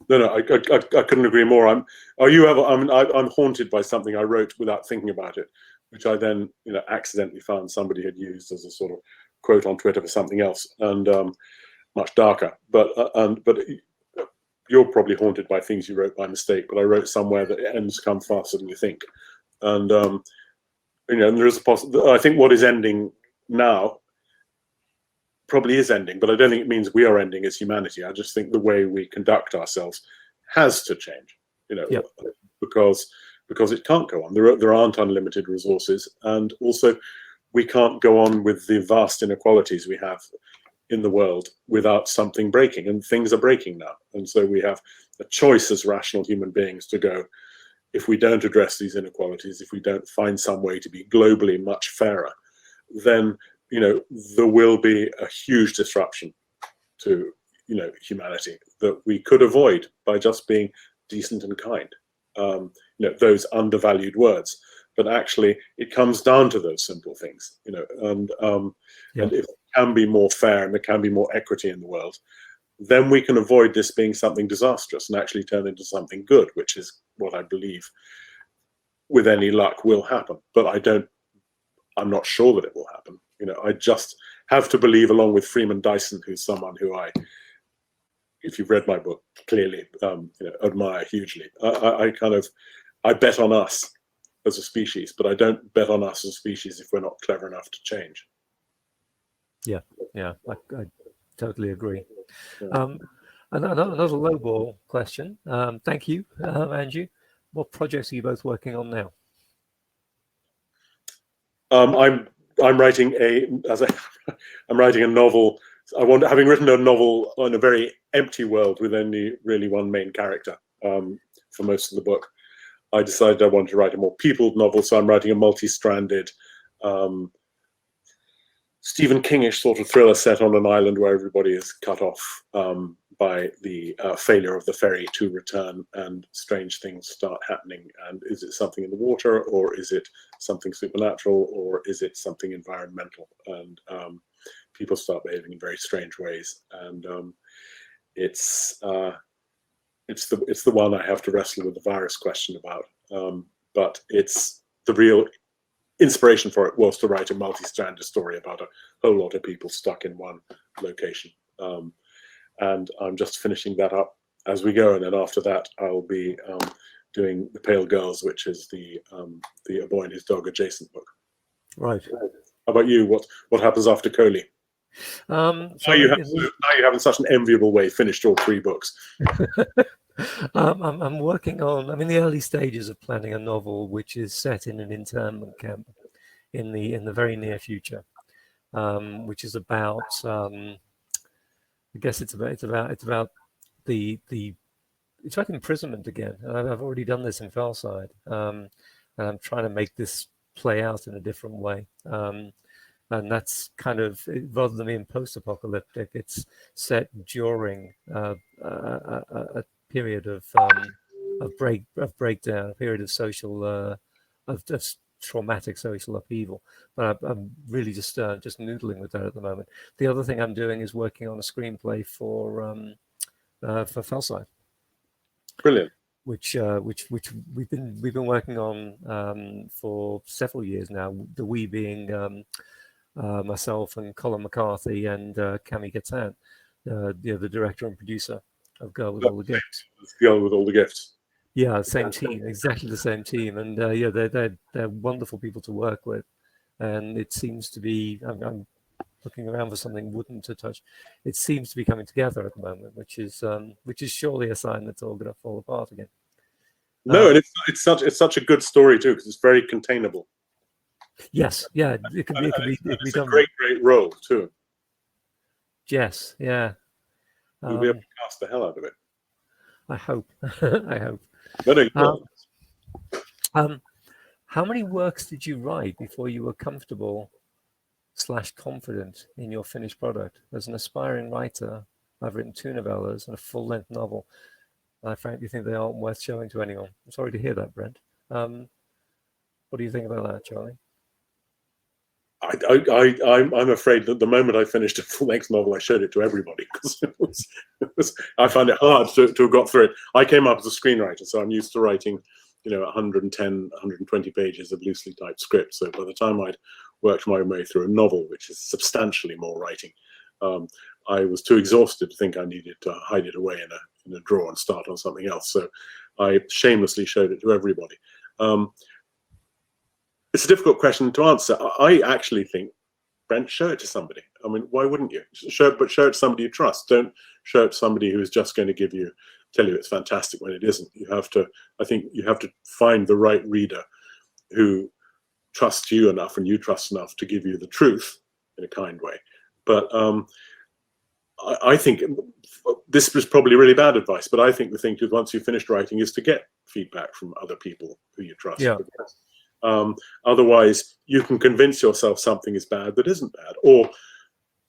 No, I couldn't agree more. I'm haunted by something I wrote without thinking about it, which I then accidentally found somebody had used as a sort of quote on Twitter for something else, and much darker. But you're probably haunted by things you wrote by mistake. But I wrote somewhere that ends come faster than you think, and and there is a I think what is ending now probably is ending, but I don't think it means we are ending as humanity. I just think the way we conduct ourselves has to change, Yep. because it can't go on. There aren't unlimited resources, and also we can't go on with the vast inequalities we have in the world without something breaking, and things are breaking now. And so we have a choice as rational human beings to go, if we don't address these inequalities, if we don't find some way to be globally much fairer, then there will be a huge disruption to humanity that we could avoid by just being decent and kind. Those undervalued words, but actually it comes down to those simple things. And if it can be more fair and there can be more equity in the world, then we can avoid this being something disastrous and actually turn into something good, which is what I believe, with any luck, will happen. But I'm not sure that it will happen. I just have to believe, along with Freeman Dyson, who's someone who if you've read my book, clearly admire hugely. I bet on us as a species, but I don't bet on us as a species if we're not clever enough to change. Yeah, I totally agree. Yeah. Another lowball question. Thank you, Andrew. What projects are you both working on now? I'm writing I'm writing a novel. Having written a novel on a very empty world with only really one main character for most of the book, I decided I wanted to write a more peopled novel. So I'm writing a multi-stranded, Stephen Kingish sort of thriller set on an island where everybody is cut off by the failure of the ferry to return, and strange things start happening. And is it something in the water, or is it something supernatural, or is it something environmental? And people start behaving in very strange ways. And it's the one I have to wrestle with the virus question about. But it's the real inspiration for it was to write a multi-stranded story about a whole lot of people stuck in one location. And I'm just finishing that up as we go. And then after that, I'll be doing The Pale Girls, which is the A Boy and His Dog adjacent book. Right. How about you? What happens after Coley? Now you have in such an enviable way finished all 3 books. I'm working on. I'm in the early stages of planning a novel which is set in an internment camp in the very near future, which is about. I guess it's about it's like imprisonment again. I've already done this in Fellside, and I'm trying to make this play out in a different way. And that's kind of, rather than being post-apocalyptic, it's set during a period of breakdown, a period of social of traumatic social upheaval. But I'm really just noodling with that at the moment. The other thing I'm doing is working on a screenplay for Fellside. Brilliant. Which we've been working on for several years now. The we being myself and Colin McCarthy and Cami Gatan, the director and producer of Girl with All the Gifts. Girl with All the Gifts. Yeah, same team, exactly the same team, and they're wonderful people to work with, and it seems to be. I'm looking around for something wooden to touch. It seems to be coming together at the moment, which is surely a sign that it's all going to fall apart again. No, and it's such a good story too, because it's very containable. Yes, yeah, it can be done. A great role too. Yes, yeah. You'll be able to cast the hell out of it. I hope. I hope. How many works did you write before you were comfortable / confident in your finished product? As an aspiring writer, I've written 2 novellas and a full-length novel. I frankly think they aren't worth showing to anyone. I'm sorry to hear that, Brent. What do you think about that, Charlie? I I'm afraid that the moment I finished a full-length novel, I showed it to everybody because I find it hard to have got through it. I came up as a screenwriter, so I'm used to writing, 110, 120 pages of loosely typed script. So by the time I'd worked my way through a novel, which is substantially more writing, I was too exhausted to think I needed to hide it away in a drawer and start on something else. So I shamelessly showed it to everybody. It's a difficult question to answer. I actually think, Brent, show it to somebody. I mean, why wouldn't you? Show it to somebody you trust. Don't show it to somebody who is just going to tell you it's fantastic when it isn't. I think you have to find the right reader who trusts you enough and you trust enough to give you the truth in a kind way. But I think this was probably really bad advice, but I think the thing to do once you've finished writing is to get feedback from other people who you trust. Yeah. Otherwise, you can convince yourself something is bad that isn't bad, or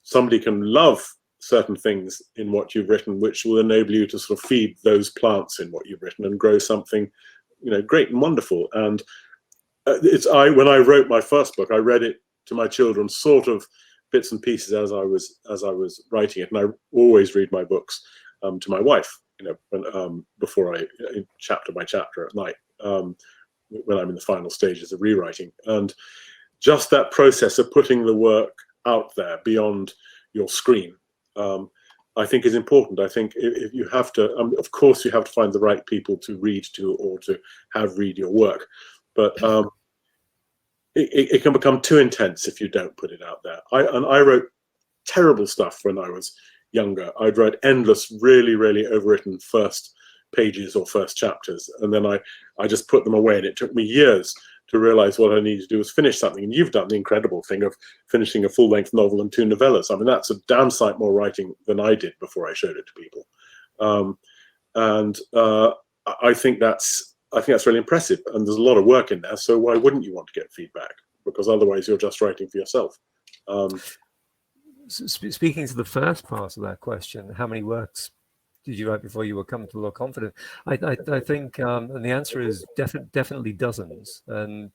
somebody can love certain things in what you've written, which will enable you to sort of feed those plants in what you've written and grow something, great and wonderful. And when I wrote my first book, I read it to my children, sort of bits and pieces as I was writing it, and I always read my books to my wife, before chapter by chapter at night. When I'm in the final stages of rewriting. And just that process of putting the work out there beyond your screen, I think is important. I think if you have to, of course you have to find the right people to read to or to have read your work, but it can become too intense if you don't put it out there. I wrote terrible stuff when I was younger. I'd write endless, really, really overwritten first pages or first chapters, and then I just put them away, and it took me years to realize what I needed to do was finish something. And you've done the incredible thing of finishing a full-length novel and 2 novellas. I mean, that's a damn sight more writing than I did before I showed it to people. I think that's really impressive, and there's a lot of work in there, so why wouldn't you want to get feedback? Because otherwise you're just writing for yourself. Speaking to the first part of that question, how many works did you write before you were comfortable or confident? I think, and the answer is definitely dozens. And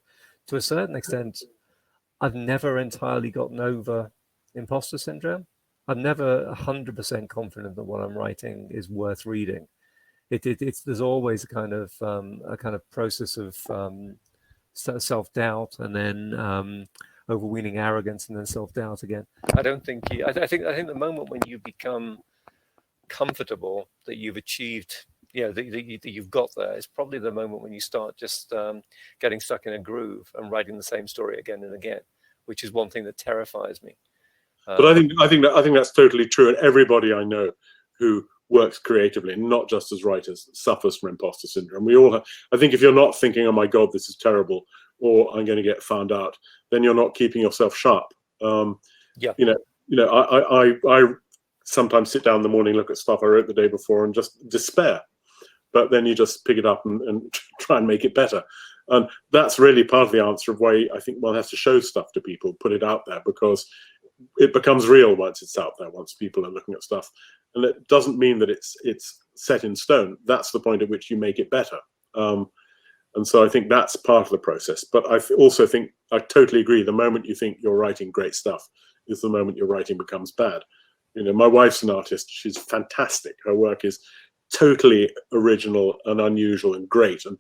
to a certain extent, I've never entirely gotten over imposter syndrome. I'm never 100% confident that what I'm writing is worth reading. There's always a kind of process of self-doubt, and then overweening arrogance, and then self-doubt again. I think the moment when you become comfortable that you've achieved, that you've got there, is probably the moment when you start just getting stuck in a groove and writing the same story again and again, which is one thing that terrifies me. But I think that's totally true, and everybody I know who works creatively, not just as writers, suffers from imposter syndrome. We all have. I think if you're not thinking, "Oh my God, this is terrible," or "I'm going to get found out," then you're not keeping yourself sharp. I sometimes sit down in the morning, look at stuff I wrote the day before, and just despair. But then you just pick it up and try and make it better. And that's really part of the answer of why I think one has to show stuff to people, put it out there, because it becomes real once it's out there, once people are looking at stuff. And it doesn't mean that it's set in stone. That's the point at which you make it better. And so I think that's part of the process. But I also think, I totally agree, the moment you think you're writing great stuff is the moment your writing becomes bad. My wife's an artist. She's fantastic. Her work is totally original and unusual and great and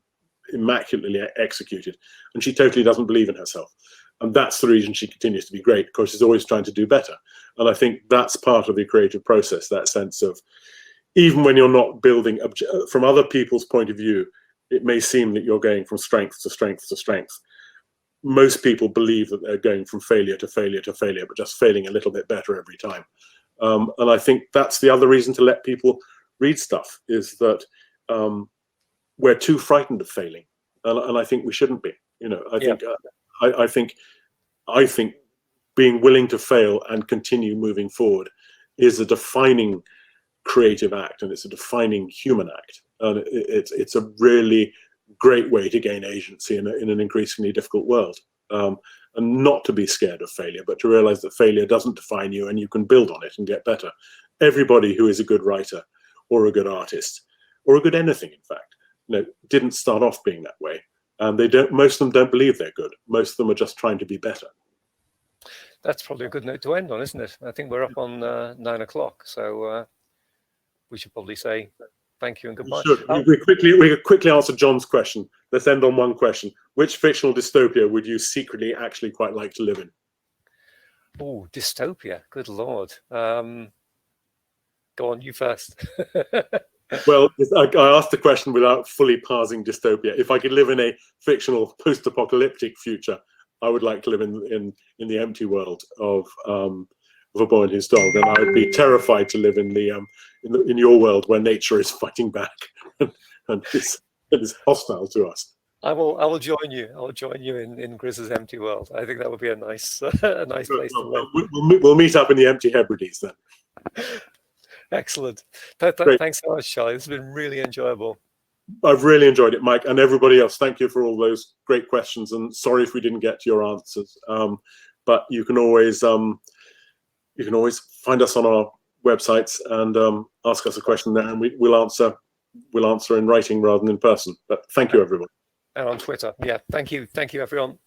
immaculately executed. And she totally doesn't believe in herself. And that's the reason she continues to be great, because she's always trying to do better. And I think that's part of the creative process, that sense of, even when you're not building, from other people's point of view, it may seem that you're going from strength to strength to strength. Most people believe that they're going from failure to failure to failure, but just failing a little bit better every time. And I think that's the other reason to let people read stuff, is that we're too frightened of failing. And I think we shouldn't be. I think being willing to fail and continue moving forward is a defining creative act, and it's a defining human act. And it's a really great way to gain agency in an increasingly difficult world. And not to be scared of failure, but to realize that failure doesn't define you, and you can build on it and get better. Everybody who is a good writer or a good artist or a good anything, in fact, didn't start off being that way. And most of them don't believe they're good. Most of them are just trying to be better. That's probably a good note to end on, isn't it? I think we're up on 9 o'clock, so we should probably say thank you and goodbye. We could quickly answer John's question. Let's end on one question. Which fictional dystopia would you secretly actually quite like to live in? Oh, dystopia. Good Lord. Go on, you first. Well, I asked the question without fully parsing dystopia. If I could live in a fictional post-apocalyptic future, I would like to live in the empty world of A Boy and His Dog, and I would be terrified to live in in your world where nature is fighting back and is hostile to us. I will join you. I will join you in Grizz's empty world. I think that would be a nice place to live. We'll meet up in the empty Hebrides then. Excellent. Thanks so much, Charlie. This has been really enjoyable. I've really enjoyed it, Mike, and everybody else. Thank you for all those great questions, and sorry if we didn't get to your answers. But you can always find us on our websites and ask us a question there, and we'll answer in writing rather than in person. But thank you, everyone. And on Twitter. Yeah, thank you, everyone.